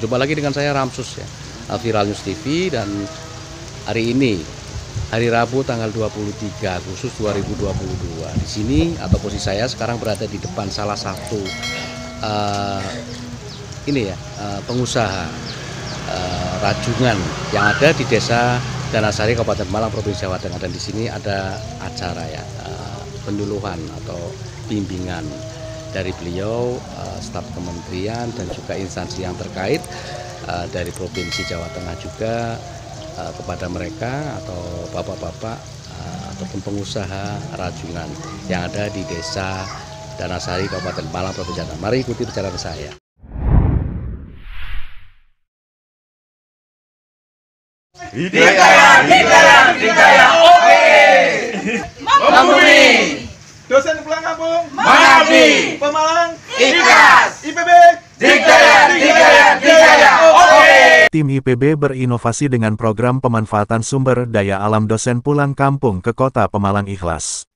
Jumpa lagi dengan saya Ramsus ya, Viral News TV, dan hari ini hari Rabu tanggal 23 Agustus 2022. Di sini atau posisi saya sekarang berada di depan salah satu pengusaha rajungan yang ada di Desa Danasari, Kabupaten Malang, Provinsi Jawa Tengah. Dan di sini ada acara ya, penyuluhan atau bimbingan dari beliau, staf kementerian dan juga instansi yang terkait dari Provinsi Jawa Tengah juga kepada mereka atau bapak-bapak ataupun pengusaha rajungan yang ada di Desa Danasari, Kabupaten Malang, Provinsi Jawa Tengah. Mari ikuti perjalanan saya. Hidayah, oke. Mamuni. Dosen pulang kampung, Mengabdi. Pemalang, Ikhlas. IPB, Hidayah, oke. Tim IPB berinovasi dengan program pemanfaatan sumber daya alam dosen pulang kampung ke Kota Pemalang Ikhlas.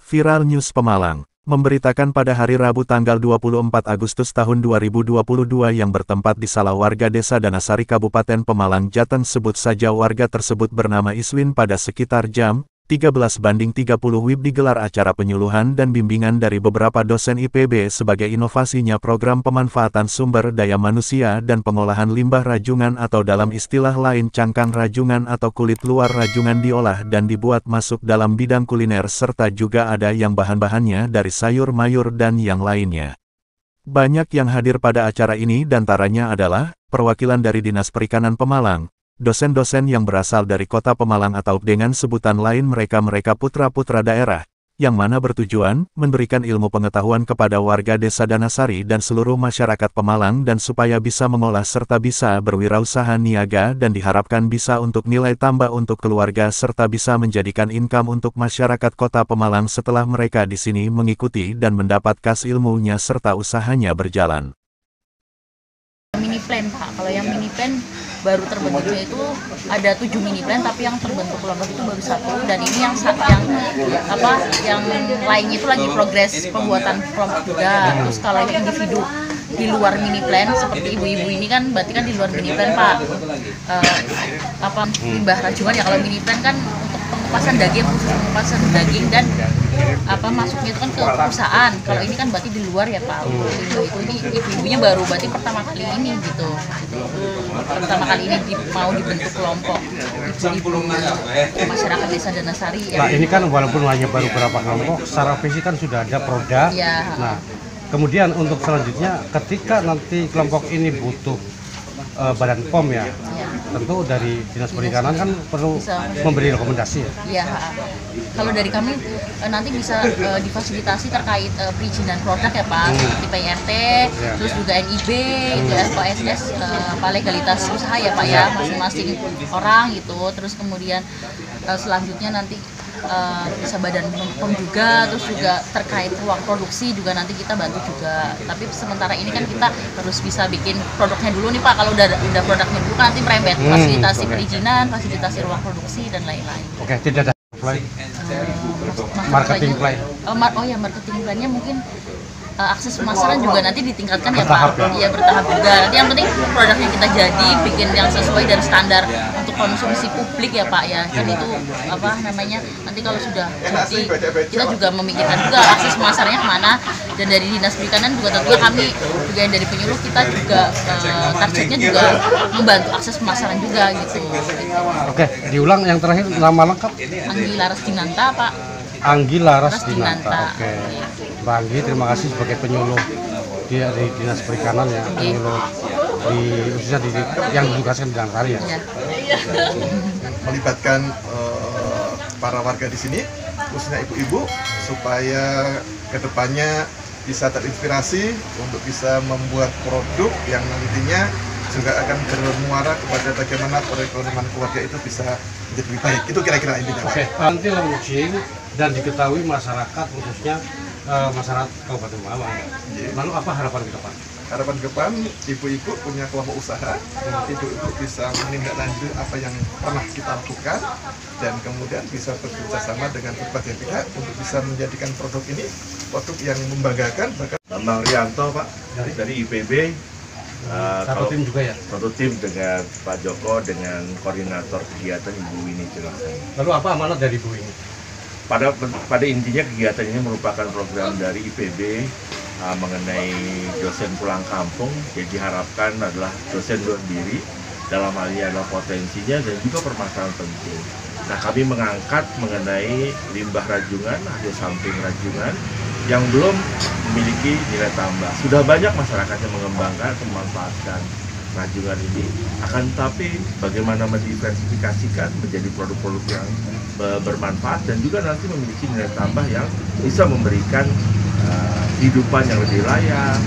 Viral News Pemalang memberitakan pada hari Rabu tanggal 24 Agustus tahun 2022 yang bertempat di salah warga Desa Danasari Kabupaten Pemalang, Jateng, sebut saja warga tersebut bernama Iswin, pada sekitar jam 13:30 WIB digelar acara penyuluhan dan bimbingan dari beberapa dosen IPB sebagai inovasinya program pemanfaatan sumber daya manusia dan pengolahan limbah rajungan, atau dalam istilah lain cangkang rajungan atau kulit luar rajungan diolah dan dibuat masuk dalam bidang kuliner, serta juga ada yang bahan-bahannya dari sayur mayur dan yang lainnya. Banyak yang hadir pada acara ini diantaranya adalah perwakilan dari Dinas Perikanan Pemalang, dosen-dosen yang berasal dari Kota Pemalang atau dengan sebutan lain mereka putra-putra daerah, yang mana bertujuan memberikan ilmu pengetahuan kepada warga Desa Danasari dan seluruh masyarakat Pemalang dan supaya bisa mengolah serta bisa berwirausaha niaga dan diharapkan bisa untuk nilai tambah untuk keluarga serta bisa menjadikan income untuk masyarakat Kota Pemalang setelah mereka di sini mengikuti dan mendapat kas ilmunya serta usahanya berjalan. Mini plan Pak, kalau yang mini plan baru terbentuknya itu ada 7 mini plan, tapi yang terbentuk kelompok itu baru 1, dan ini yang lainnya itu lagi progres pembuatan kelompok juga. Terus kalau yang individu di luar mini plan seperti ibu-ibu ini kan berarti kan di luar mini plan Pak, limbah rajungan ya. Kalau mini plan kan untuk pengupasan daging, khusus pengupasan daging dan masuknya itu kan ke perusahaan. Kalau ini kan berarti di luar ya Pak. Ibu-ibunya baru berarti pertama kali ini gitu. Pertama kali ini mau dibentuk kelompok ibu-ibu masyarakat Desa Danasari ya. Nah, ini kan walaupun hanya baru beberapa kelompok, secara fisik kan sudah ada produk. Ya. Nah, kemudian untuk selanjutnya ketika nanti kelompok ini butuh Badan POM ya, tentu dari Dinas Perikanan kan perlu memberi rekomendasi ya. Iya, kalau dari kami nanti bisa difasilitasi terkait perizinan produk ya Pak, seperti PRT, terus juga NIB, itu FOSS, legalitas usaha ya Pak ya, masing-masing orang gitu. Terus kemudian selanjutnya nanti bisa Badan POM juga, terus juga terkait ruang produksi juga nanti kita bantu juga. Tapi sementara ini kan kita harus bisa bikin produknya dulu nih Pak. Kalau udah produknya dulu kan nanti merembet fasilitasi perizinan, fasilitasi ruang produksi dan lain-lain. Oke, tidak ada marketing plan. Marketing plannya mungkin akses pemasaran juga nanti ditingkatkan ya Pak. Iya, bertahap juga. Nanti yang penting produknya kita jadi bikin yang sesuai dan standar untuk konsumsi publik ya Pak ya. Kan itu nanti kalau sudah jadi kita juga memikirkan juga akses pemasarannya kemana. Dan dari Dinas Perikanan juga tentunya kami juga yang dari penyuluh kita juga targetnya juga membantu akses pemasaran juga gitu. Oke, diulang yang terakhir nama lengkap. Anggi Laras Dinanta Pak. Anggi Laras Dinanta. Oke. Mbak Anggi, terima kasih sebagai penyuluh dari Dinas Perikanan ya, penyuluh khususnya yang ditugaskan di Danasari ya. melibatkan para warga di sini, khususnya ibu-ibu, supaya kedepannya bisa terinspirasi untuk bisa membuat produk yang nantinya juga akan bermuara kepada bagaimana perekonomian keluarga itu bisa menjadi lebih baik. Itu kira-kira intinya. Oke, nanti launching dan diketahui masyarakat, khususnya masyarakat Kabupaten Malang. Lalu apa harapan ke depan? Harapan ke depan, ibu-ibu punya kelompok usaha, ibu-ibu bisa menindaklanjuti apa yang pernah kita lakukan, dan kemudian bisa bekerja sama dengan berbagai pihak untuk bisa menjadikan produk ini produk yang membanggakan. Bambang Rianto Pak, dari IPB. Satu tim juga ya? Satu tim dengan Pak Joko dengan koordinator kegiatan Ibu Winnie Cilasani. Lalu apa amanat dari Ibu ini? Pada intinya kegiatan ini merupakan program dari IPB mengenai dosen pulang kampung. Jadi diharapkan adalah dosen berdiri dalam hal ini adalah potensinya dan juga permasalahan penting. Nah, kami mengangkat mengenai limbah rajungan, hasil samping rajungan yang belum memiliki nilai tambah. Sudah banyak masyarakat yang mengembangkan atau memanfaatkan rajungan ini, akan tetapi bagaimana mendiversifikasikan menjadi produk-produk yang bermanfaat dan juga nanti memiliki nilai tambah yang bisa memberikan kehidupan yang lebih layak,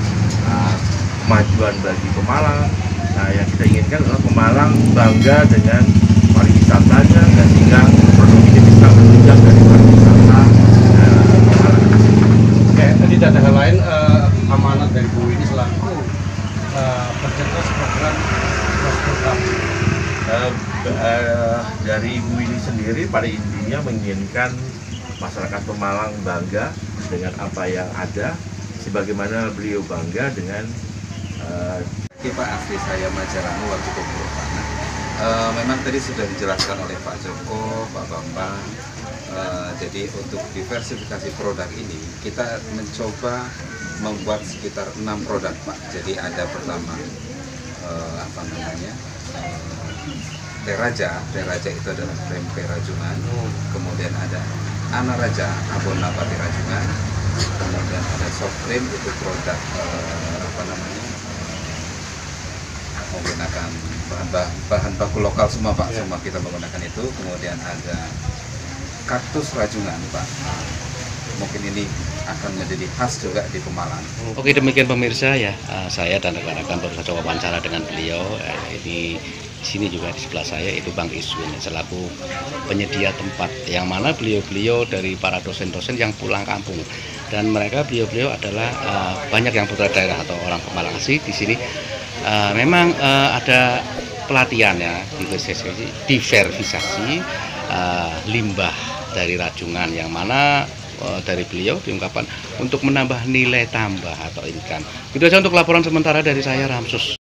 kemajuan bagi Pemalang. Nah, yang kita inginkan adalah Pemalang bangga dengan pariwisatanya, dan sehingga produk ini bisa menunjang dari pariwisata Pemalang. Oke, tidak ada hal lain amanat dari Bu ini selaku percentas program program. Dari Ibu ini sendiri pada intinya menginginkan masyarakat Pemalang bangga dengan apa yang ada, sebagaimana beliau bangga dengan Pak, asli saya Majaranu waktu Pemurutana. Memang tadi sudah dijelaskan oleh Pak Joko, Pak Bambang. Jadi untuk diversifikasi produk ini kita mencoba membuat sekitar 6 produk, Pak. Jadi ada pertama teh raja itu adalah tempe rajungan. Kemudian ada Anaraja abon nabati rajungan. Kemudian ada soft cream, itu produk menggunakan bahan baku lokal semua, Pak. Semua kita menggunakan itu. Kemudian ada kaktus rajungan, Pak. Mungkin ini akan menjadi khas juga di Pemalang. Oke, demikian pemirsa ya, saya dan rekan-rekan baru saja wawancara dengan beliau. Ini di sini juga di sebelah saya itu Bang Iswin selaku penyedia tempat, yang mana beliau-beliau dari para dosen-dosen yang pulang kampung, dan mereka beliau-beliau adalah banyak yang putra daerah atau orang Pemalang asli di sini. Memang ada pelatihan ya, diversifikasi limbah dari rajungan, yang mana dari beliau diungkapkan untuk menambah nilai tambah atau income. Itu saja untuk laporan sementara dari saya, Ramsus.